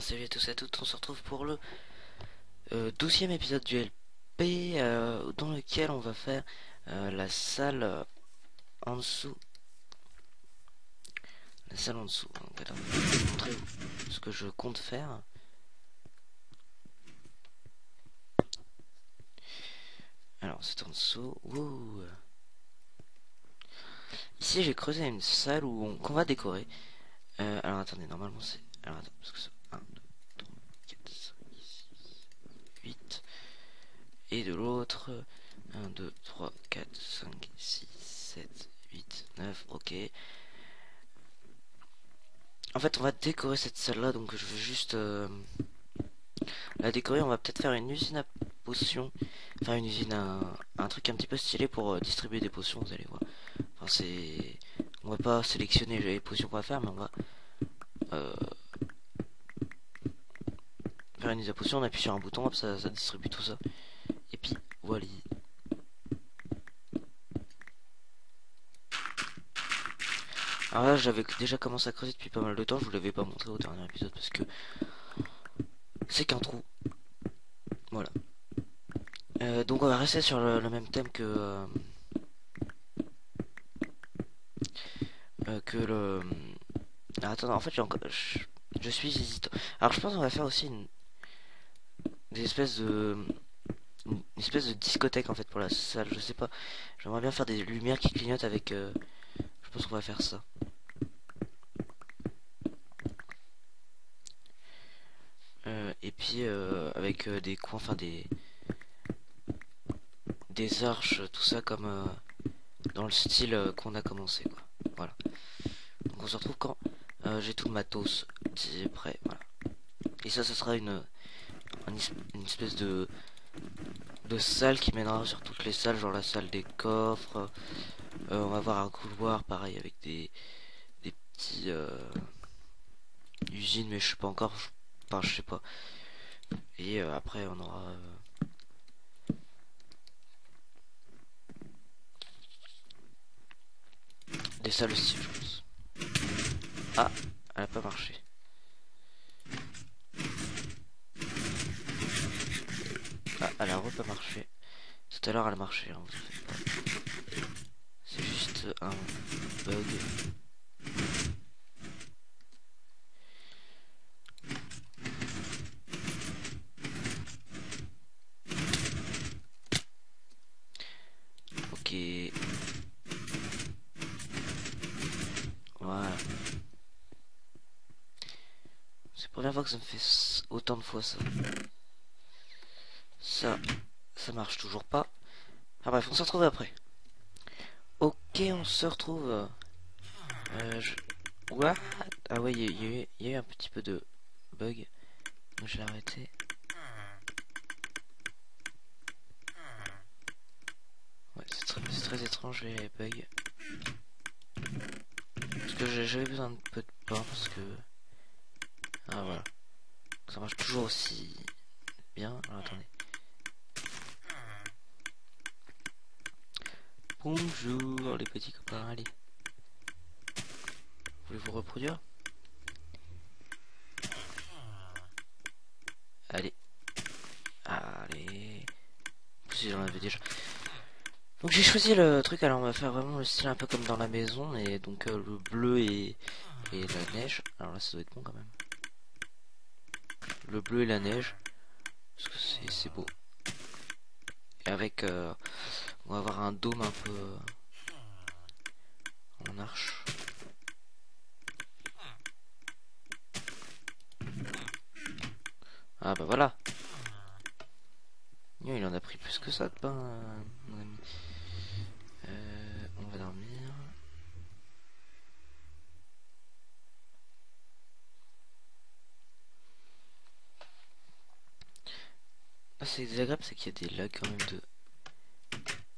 salut à tous et à toutes, on se retrouve pour le 12e épisode du LP dans lequel on va faire la salle en dessous. La salle en dessous. Donc, attends, je vais vous montrer ce que je compte faire. Alors c'est en dessous. Ouh. Ici j'ai creusé une salle qu'on va décorer. Alors attendez, normalement c'est... Alors attends, parce que c'est 1, 2, 3, 4, 5, 6, 8. Et de l'autre, 1, 2, 3, 4, 5, 6, 7, 8, 9, ok. En fait, on va décorer cette salle-là, donc je vais juste la décorer. On va peut-être faire une usine à potions. Enfin, une usine à... un truc un petit peu stylé pour distribuer des potions, vous allez voir. Enfin, c'est... On va pas sélectionner les potions qu'on va faire, mais on va euh, faire une usine à potions. On appuie sur un bouton, hop, ça distribue tout ça. Et puis, voilà. Alors là, j'avais déjà commencé à creuser depuis pas mal de temps. Je vous l'avais pas montré au dernier épisode parce que c'est qu'un trou. Voilà. Donc on va rester sur le même thème que le... Ah, attends, en fait, je suis hésitant. Alors, je pense qu'on va faire aussi des espèces de... une espèce de discothèque, en fait, pour la salle. Je sais pas. J'aimerais bien faire des lumières qui clignotent avec... Je pense qu'on va faire ça. Et puis, avec des coins, enfin, des arches, tout ça, comme dans le style qu'on a commencé, quoi. Voilà. Donc, on se retrouve quand j'ai tout le matos prêt, voilà. Et ça sera une espèce de salle qui mènera sur toutes les salles, genre la salle des coffres. On va avoir un couloir pareil avec des petits usines, mais je sais pas encore. Enfin, je sais pas. Et après, on aura des salles aussi, je pense. Ah, elle a pas marché. Ah, elle a pas marché. Tout à l'heure, elle a marché, hein, vous en faites pas. C'est juste un bug. Ok. Voilà. C'est la première fois que ça me fait autant de fois ça. Ça marche toujours pas. Ah bref, on se retrouve après. Ok, on se retrouve. What? Ah ouais, il y a eu un petit peu de bug. Donc je l'ai arrêté. Ouais, c'est très étrange les bugs. Parce que j'avais besoin de peu de pain parce que... Ah voilà. Ça marche toujours aussi bien. Alors attendez. Bonjour les petits copains, allez. Voulez-vous reproduire? Allez. Allez. Si j'en avais déjà. Donc j'ai choisi le truc, alors on va faire vraiment le style un peu comme dans la maison. Et donc le bleu et la neige. Alors là ça doit être bon quand même. Le bleu et la neige. Parce que c'est beau. Et avec... on va avoir un dôme un peu... en arche. Ah bah voilà. Il en a pris plus que ça de pain, mon ami. On va dormir. Ah, c'est désagréable, c'est qu'il y a des lags quand même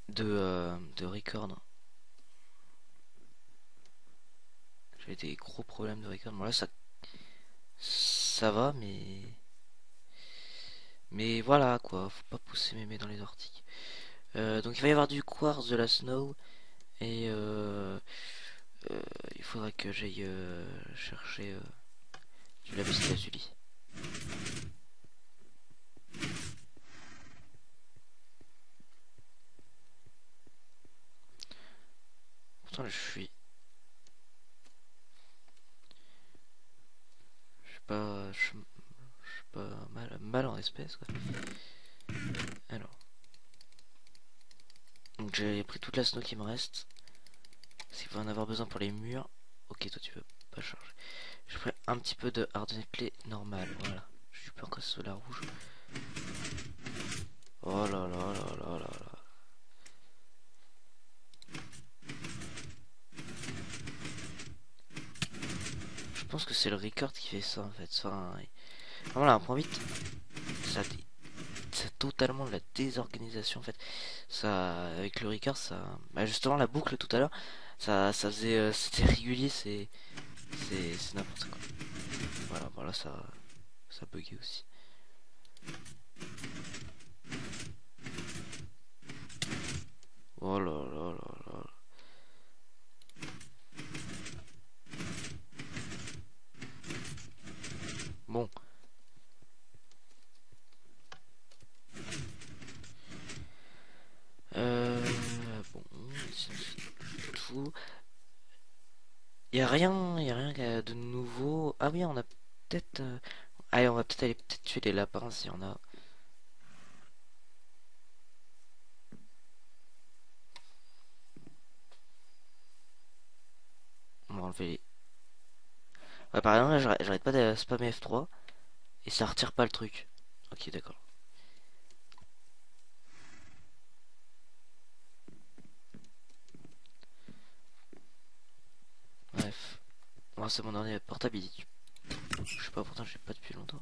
de record. J'avais des gros problèmes de record. Bon là ça va, mais voilà quoi, faut pas pousser mémé dans les orties. Donc il va y avoir du quartz, de la snow et il faudra que j'aille chercher du lapis lazuli. Pourtant, je suis pas mal en espèces, quoi. Alors, donc j'ai pris toute la snow qui me reste. Parce qu'il va en avoir besoin pour les murs. Ok, toi tu veux pas charger. Je ferai un petit peu de hardener clé normal, voilà. J'ai peur que ce soit la rouge. Oh là là là là là là. Je pense que c'est le record qui fait ça en fait. Enfin, voilà, 1.8, ça, ça a totalement de la désorganisation en fait. Ça, avec le record, ça, bah justement la boucle tout à l'heure, ça faisait, c'était régulier, c'est n'importe quoi. Voilà, voilà, ça buguait aussi. Oh là là là là. Bon. Bon, c'est tout. Y a rien de nouveau. Ah oui, on a peut-être. Allez, on va peut-être aller peut-être tuer les lapins si on a. On va enlever les. Ouais, par exemple, là, j'arrête pas de spammer F3 et ça retire pas le truc. Ok, d'accord. Bref. Moi, c'est mon dernier portable. Je sais pas, pourtant, j'ai pas depuis longtemps.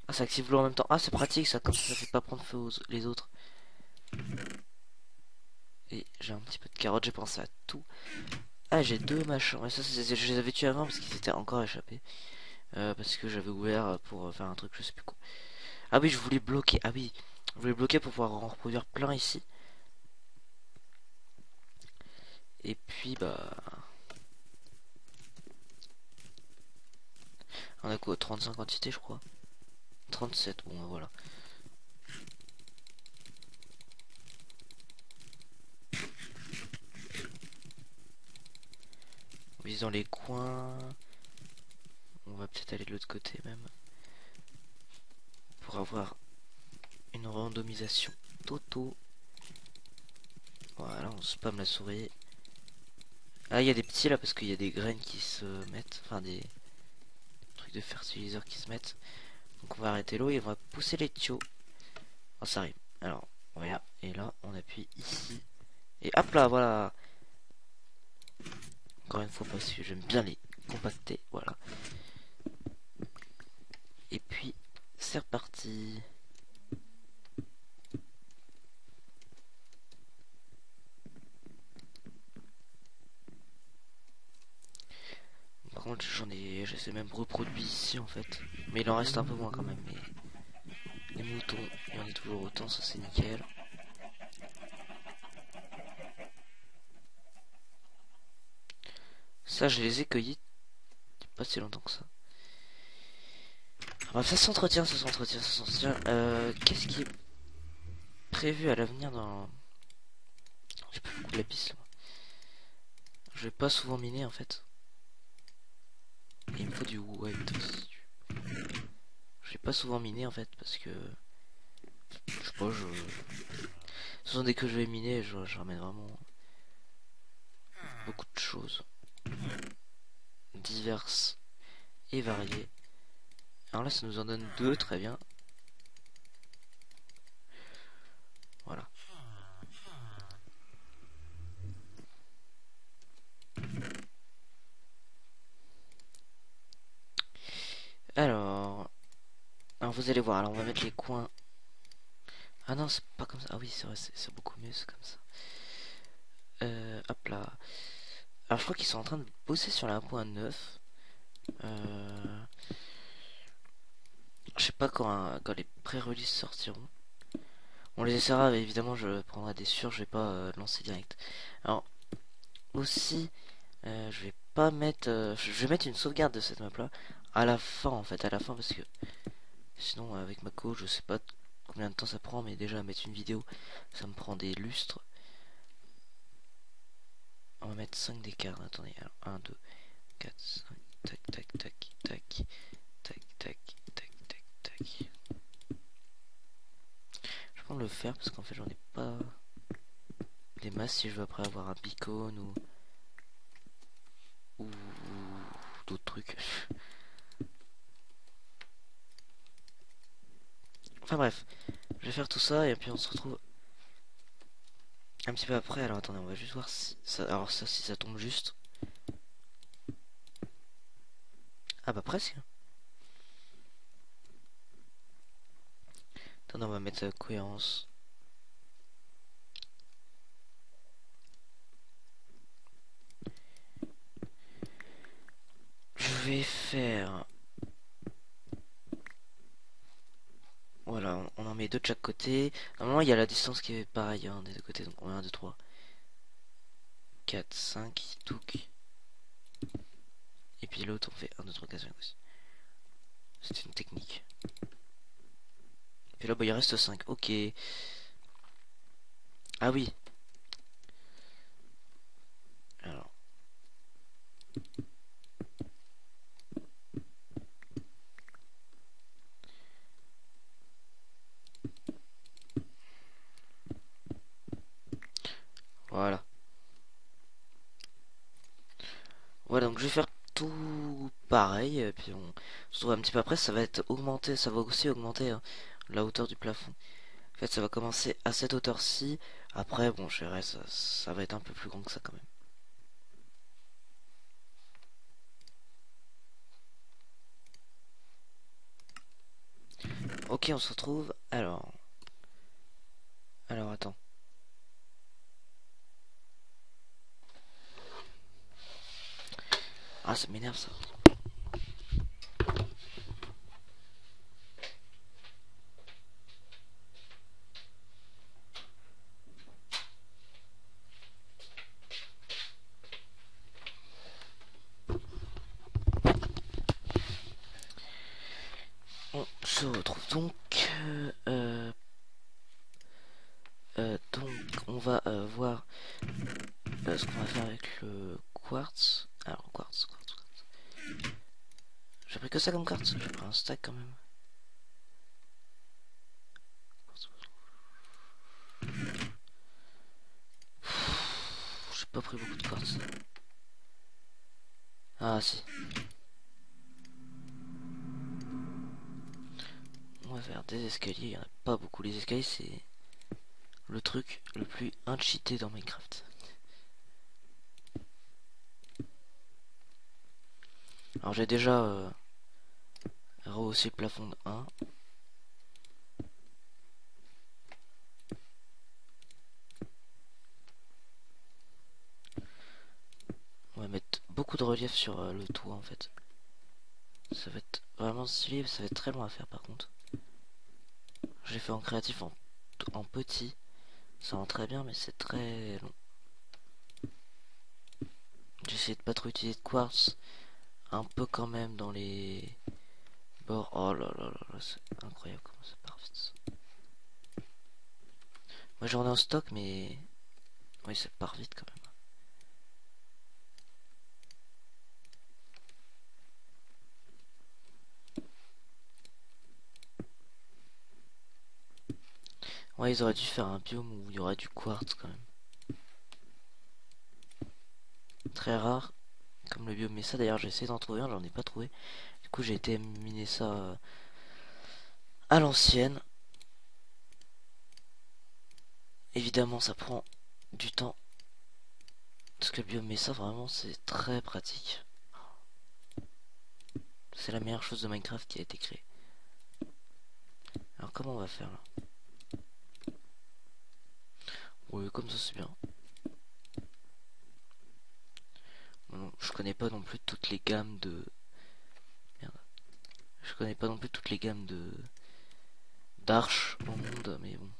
Ah, ça active l'eau en même temps. Ah, c'est pratique ça, comme ça fait pas prendre feu aux les autres. Et j'ai un petit peu de carotte, j'ai pensé à tout. Ah, j'ai deux machins. Ouais, ça, je les avais tués avant parce qu'ils étaient encore échappés. Parce que j'avais ouvert pour faire un truc, je sais plus quoi. Ah oui, je voulais bloquer. Ah oui, je voulais bloquer pour pouvoir en reproduire plein ici. Et puis, bah. On a quoi, 35 quantités, je crois. 37, bon, bah, voilà. On vise dans les coins. On va peut-être aller de l'autre côté même. Pour avoir une randomisation toto. Voilà, on spam la souris. Ah, il y a des petits là parce qu'il y a des graines qui se mettent. Enfin, des trucs de fertiliseur qui se mettent. Donc on va arrêter l'eau et on va pousser les tuyaux. Oh, ça arrive. Alors, voilà. Et là, on appuie ici. Et hop là, voilà. Encore une fois, parce que j'aime bien les compacter. Voilà. Et puis, c'est reparti. Par contre, j'essaie même reproduit ici en fait. Mais il en reste un peu moins quand même. Mais les moutons, il y en a toujours autant, ça c'est nickel. Ça, je les ai cueillis pas si longtemps que ça. Bref, ça s'entretient, ça s'entretient, ça s'entretient. Qu'est-ce qui est prévu à l'avenir dans... J'ai plus beaucoup de lapis là. Je vais pas souvent miner en fait. Et il me faut du white aussi. Je vais pas souvent miner en fait parce que... Je sais pas, ce sont dès que je vais miner, je ramène vraiment beaucoup de choses. Diverses et variées. Alors là, ça nous en donne deux, très bien. Voilà. Alors vous allez voir, alors on va mettre les coins. Ah non, c'est pas comme ça. Ah oui, c'est vrai, c'est beaucoup mieux, c'est comme ça. Hop là. Alors je crois qu'ils sont en train de bosser sur la 1.9. Je sais pas quand les pré-releases sortiront. On les essaiera, mais évidemment je prendrai des sûrs, je vais pas lancer direct. Alors aussi, je vais pas mettre... je vais mettre une sauvegarde de cette map là à la fin en fait, à la fin parce que sinon avec ma co je sais pas combien de temps ça prend, mais déjà mettre une vidéo ça me prend des lustres. on va mettre 5 d'écart. Attendez, alors 1, 2, 4, 5, tac, tac, tac, tac, tac, tac, tac, tac, tac. Je vais prendre le fer parce qu'en fait j'en ai pas des masses si je veux après avoir un beacon ou d'autres trucs. Enfin bref, je vais faire tout ça et puis on se retrouve un petit peu après. Alors attendez, on va juste voir si ça, alors ça, si ça tombe juste. Ah bah presque. Attendez, on va mettre cohérence. Je vais faire... Voilà, on en met deux de chaque côté. Normalement, il y a la distance qui est pareille hein, des deux côtés. Donc 1, 2, 3, 4, 5, touc. Et puis l'autre, on fait 1, 2, 3, 4, 5 aussi. C'est une technique. Et là, bah, il reste 5. Ok. Ah oui. Alors. Voilà. Voilà, donc je vais faire tout pareil. Et puis on se trouve un petit peu après. Ça va être augmenté. Ça va aussi augmenter hein, la hauteur du plafond. En fait, ça va commencer à cette hauteur-ci. Après, bon, je verrai, ça va être un peu plus grand que ça quand même. Ok, on se retrouve. Alors attends. Ah, ça m'énerve ça. On se retrouve donc. Donc, on va voir ce qu'on va faire avec le quartz. Alors, quartz. J'ai pris que ça comme quartz. J'ai pris un stack quand même. J'ai pas pris beaucoup de quartz. Ah, si. On va faire des escaliers. Il n'y en a pas beaucoup. Les escaliers, c'est le truc le plus uncheaté dans Minecraft. Alors, j'ai déjà rehaussé le plafond de 1. On va mettre beaucoup de relief sur le toit en fait. Ça va être vraiment stylé, ça va être très long à faire par contre. J'ai fait en créatif en petit. Ça rend très bien mais c'est très long. J'ai essayé de pas trop utiliser de quartz. Un peu quand même dans les bords. Oh là là là là, c'est incroyable comment ça part vite. Moi j'en ai en stock mais... Oui ça part vite quand même. Ouais ils auraient dû faire un biome où il y aurait du quartz quand même. Très rare comme le biome. Mais ça d'ailleurs j'ai essayé d'en trouver un, j'en ai pas trouvé. Du coup j'ai été miner ça à l'ancienne. Évidemment ça prend du temps. Parce que le biome mais ça vraiment c'est très pratique. C'est la meilleure chose de Minecraft qui a été créée. Alors comment on va faire là? Oui comme ça c'est bien. Bon, je connais pas non plus toutes les gammes de... Merde. Je connais pas non plus toutes les gammes de... d'arches au monde, mais bon.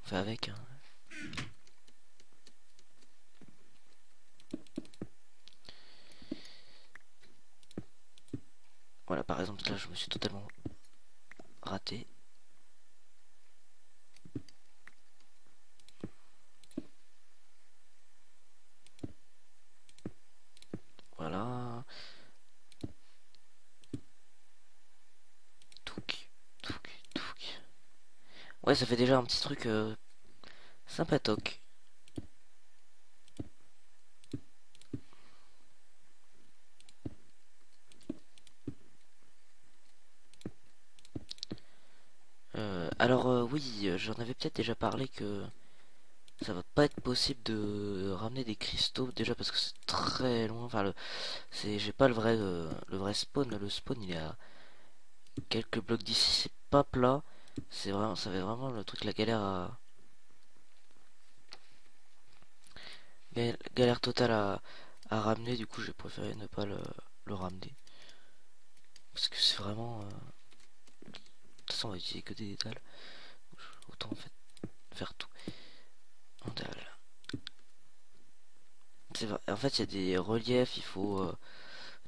On fait avec. Hein. Voilà par exemple là je me suis totalement raté. Ouais, ça fait déjà un petit truc sympatoque. Oui, j'en avais peut-être déjà parlé que ça va pas être possible de ramener des cristaux déjà parce que c'est très loin. Enfin, j'ai pas le vrai spawn. Le spawn il est à quelques blocs d'ici, c'est pas plat. C'est vraiment, ça fait vraiment le truc, la galère galère totale à ramener. Du coup, j'ai préféré ne pas le ramener parce que c'est vraiment. De toute façon, on va utiliser que des détals. Autant en fait faire tout en dalle. En fait, il y a des reliefs, il faut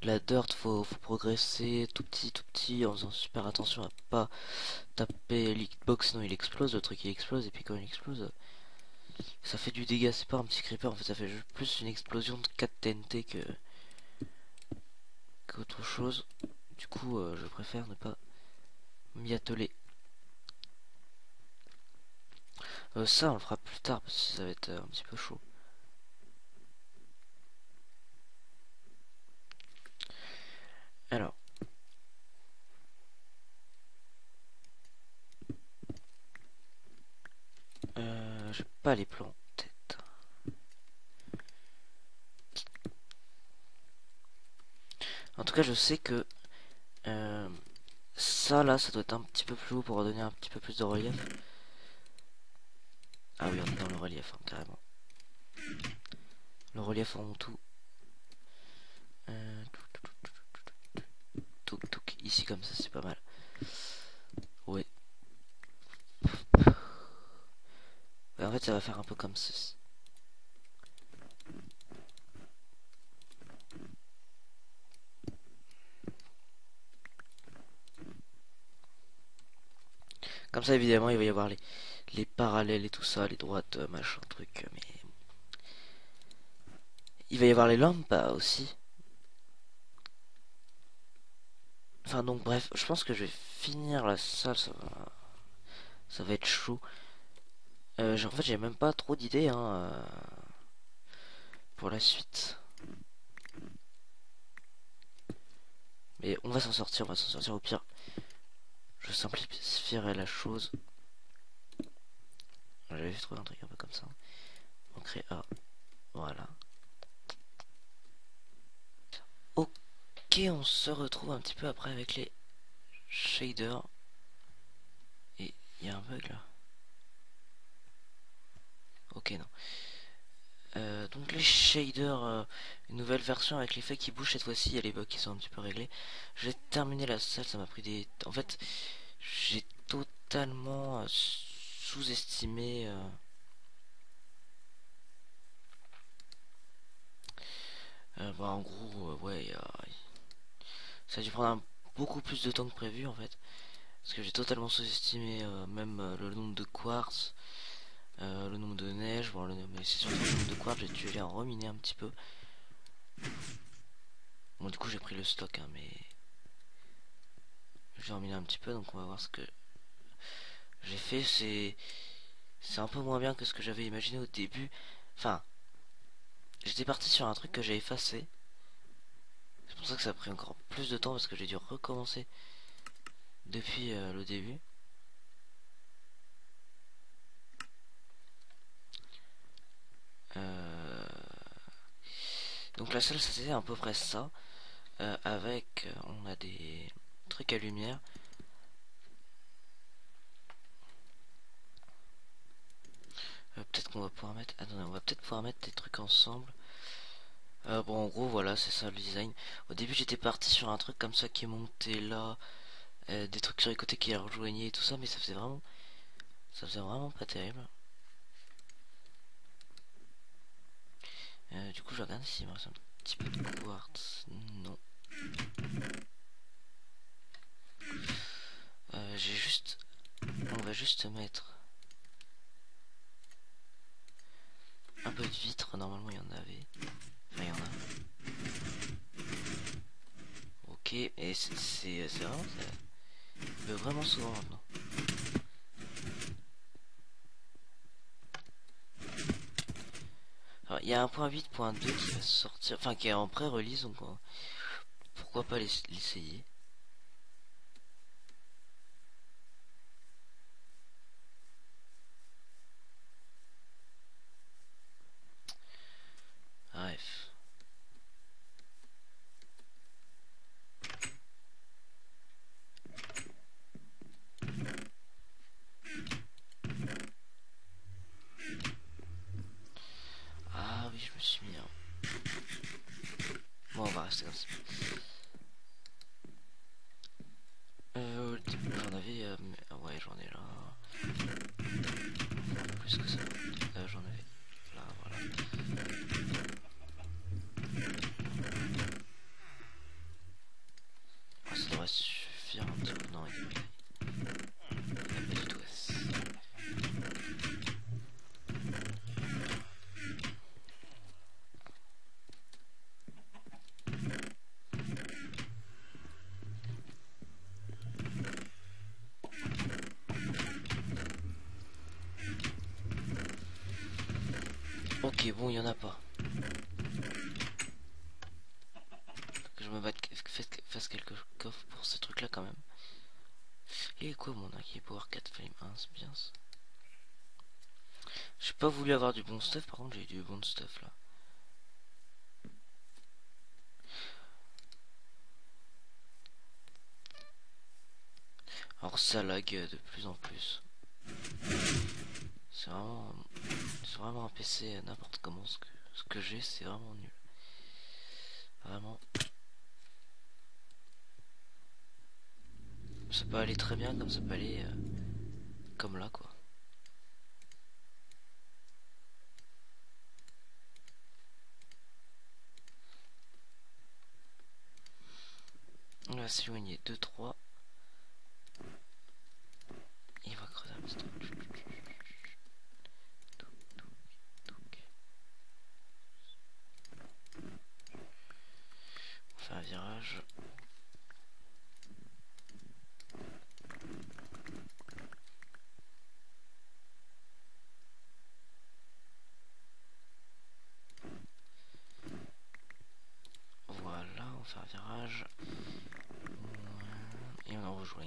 de la dirt, faut progresser tout petit, en faisant super attention à pas taper l'hitbox, sinon il explose, le truc il explose, et puis quand il explose, ça fait du dégât, c'est pas un petit creeper, en fait ça fait plus une explosion de 4 TNT qu'autre chose. Du coup, je préfère ne pas m'y atteler. Ça, on le fera plus tard, parce que ça va être un petit peu chaud. Alors, j'ai pas les plans en tête. En tout cas, je sais que euh, ça là, ça doit être un petit peu plus haut pour donner un petit peu plus de relief. Ah oui, on est dans le relief, hein, carrément. Le relief en tout. Euh, ici comme ça, c'est pas mal. Ouais. Ouais, en fait, ça va faire un peu comme ceci. Comme ça, évidemment, il va y avoir les parallèles et tout ça, les droites, machin, truc. Mais il va y avoir les lampes bah, aussi. Enfin, donc, bref, je pense que je vais finir la salle. Ça va être chaud. En fait, j'ai même pas trop d'idées hein, pour la suite. Mais on va s'en sortir au pire. Je simplifierai la chose. J'avais trouvé un truc un peu comme ça. On crée A. Voilà. Ok, on se retrouve un petit peu après avec les shaders. Et il y a un bug là. Ok, non. Donc les shaders, une nouvelle version avec l'effet qui bouge cette fois-ci. Il y a les bugs qui sont un petit peu réglés. J'ai terminé la salle, ça m'a pris des... En fait, j'ai totalement sous-estimé... bah, en gros, ouais, ça a dû prendre beaucoup plus de temps que prévu en fait. Parce que j'ai totalement sous-estimé même le nombre de quartz, le nombre de neige. Bon, mais c'est surtout le nombre de quartz, j'ai dû aller en reminer un petit peu. Bon, du coup, j'ai pris le stock, hein, mais j'ai reminé un petit peu, donc on va voir ce que j'ai fait. C'est un peu moins bien que ce que j'avais imaginé au début. Enfin, j'étais parti sur un truc que j'ai effacé. C'est pour ça que ça a pris encore plus de temps parce que j'ai dû recommencer depuis le début. Euh, Donc la salle, c'était à peu près ça. Avec, on a des trucs à lumière. Peut-être qu'on va pouvoir mettre... Attendez, on va peut-être pouvoir mettre des trucs ensemble. Bon, en gros, voilà, c'est ça le design. Au début, j'étais parti sur un truc comme ça qui montait là. Des trucs sur les côtés qui rejoignaient et tout ça, mais ça faisait vraiment pas terrible. Du coup, je regarde s'il me reste un petit peu de quartz. Non. J'ai juste... On va juste mettre un peu de vitre. Normalement, il y en avait. Enfin, il y en a. Ok, et c'est vraiment... Ça... Il veut vraiment souvent maintenant. y a un point 8.2 qui va sortir, enfin qui est en pré-release, donc pourquoi pas l'essayer. Bref. Ah oui, je me suis mis. Bon, on va rester comme ça. J'en avais. Ouais, j'en ai là. Plus que ça. Là, j'en avais. Là, voilà. Ah, ça devrait suffire un petit peu. Non, il n'y a pas du tout. Ok, bon, il y en a pas. Faut que je me batte, fasse quelques coffres pour ces trucs là quand même. Et quoi, mon acquis Power 4 Flame 1, c'est bien ça. J'ai pas voulu avoir du bon stuff, par contre j'ai eu du bon stuff là. Alors ça lag de plus en plus. C'est vraiment un PC n'importe comment ce que j'ai, c'est vraiment nul. Vraiment. Ça peut aller très bien comme ça peut aller comme là quoi. On va s'éloigner 2-3. Il va creuser un petit truc. On fait un virage. Voilà, on fait un virage. Et on en rejoint.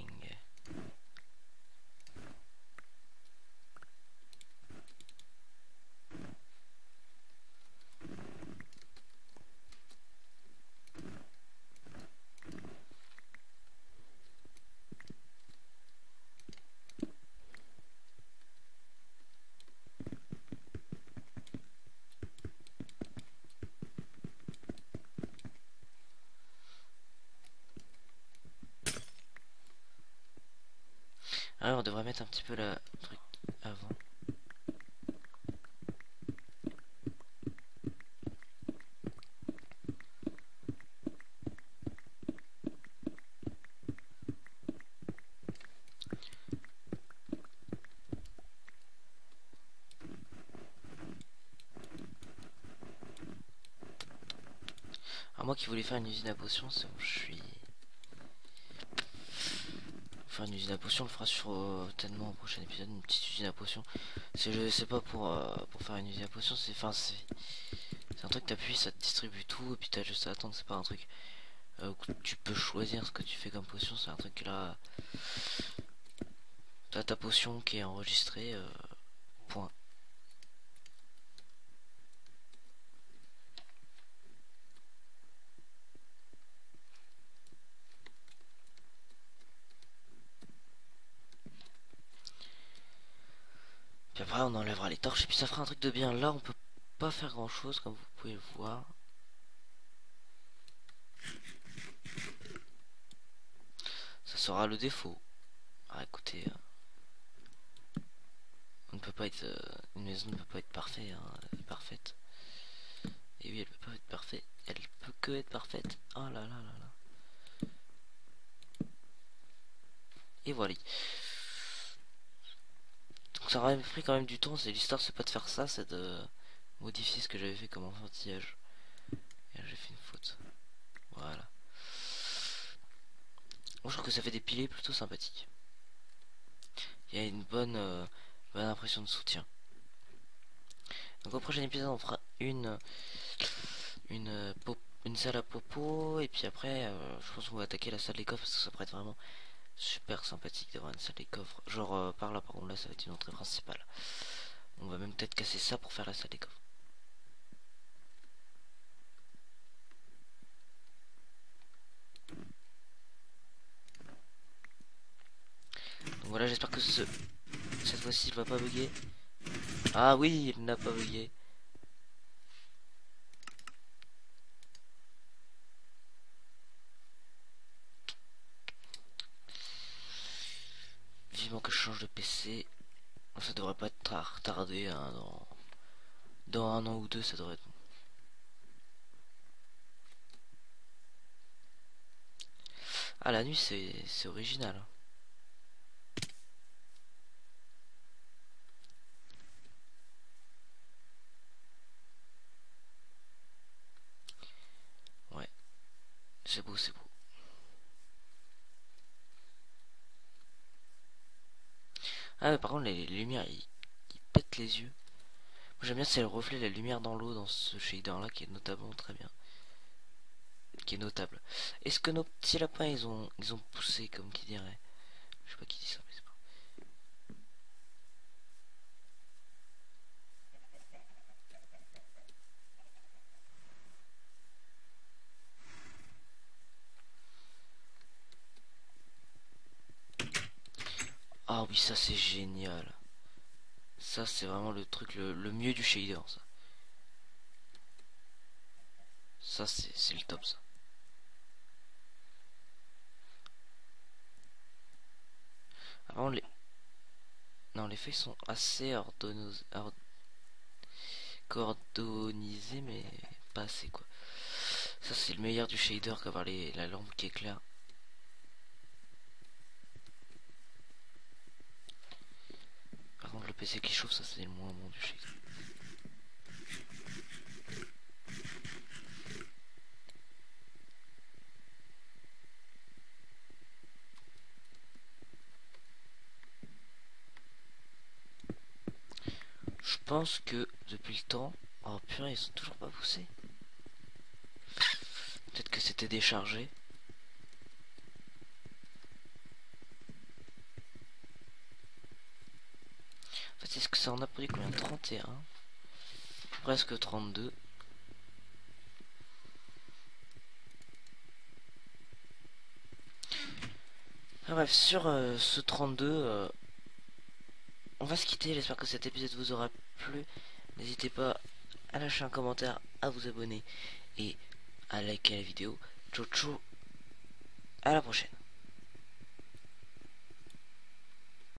Ah, on devrait mettre un petit peu la truc avant. Alors moi qui voulais faire une usine à potions, c'est bon, je suis... Faire une usine à potions, on le fera sur tellement au prochain épisode, une petite usine à potions. C'est pas pour faire une usine à potions, c'est un truc t'appuies, ça te distribue tout et puis t'as juste à attendre. C'est pas un truc où tu peux choisir ce que tu fais comme potion. C'est un truc là, t'as ta potion qui est enregistrée. Point. Puis après on enlèvera les torches et puis ça fera un truc de bien. Là on peut pas faire grand chose comme vous pouvez le voir. Ça sera le défaut. Ah écoutez, on ne peut pas être une maison ne peut pas être parfaite, hein, parfaite. Et oui, elle peut pas être parfaite. Elle peut que être parfaite. Oh là là là là. Et voilà. Donc ça aurait pris quand même du temps. C'est l'histoire, c'est pas de faire ça, c'est de modifier ce que j'avais fait comme enfantillage. Et là j'ai fait une faute. Voilà. Moi je trouve que ça fait des piliers plutôt sympathiques. Il y a une bonne impression de soutien. Donc au prochain épisode on fera une une salle à popo, et puis après je pense qu'on va attaquer la salle des coffres, parce que ça pourrait être vraiment super sympathique d'avoir une salle des coffres, genre par là. Par contre là ça va être une entrée principale, on va même peut-être casser ça pour faire la salle des coffres. Donc voilà, j'espère que cette fois-ci il va pas bugger. Ah oui, il n'a pas bugué. Vivement que je change de PC. Ça devrait pas être retardé, hein, dans un an ou deux, ça devrait être bon. Ah, la nuit, c'est original. Ouais, c'est beau, c'est beau. Ah, mais par contre, les lumières, ils pètent les yeux. Moi, j'aime bien, c'est le reflet de la lumière dans l'eau dans ce shader-là, qui est notablement très bien. Qui est notable. Est-ce que nos petits lapins, ils ont poussé, comme qui dirait? Je sais pas qui dit ça, mais c'est pas. Ah oui, ça c'est génial. Ça c'est vraiment le truc le mieux du shader, ça. Ça c'est le top, ça. Avant les... Non, les feuilles sont assez coordonisées, mais pas assez, quoi. Ça c'est le meilleur du shader qu'avoir la lampe qui éclaire. Par contre le PC qui chauffe, ça c'est le moins bon du shader. Je pense que depuis le temps... Oh purée, ils sont toujours pas poussés. Peut-être que c'était déchargé. En fait, est-ce que ça en a produit combien? 31. Presque 32. Ah, bref, sur ce 32, on va se quitter. J'espère que cet épisode vous aura plu. N'hésitez pas à lâcher un commentaire, à vous abonner et à liker la vidéo. Ciao ciao, à la prochaine.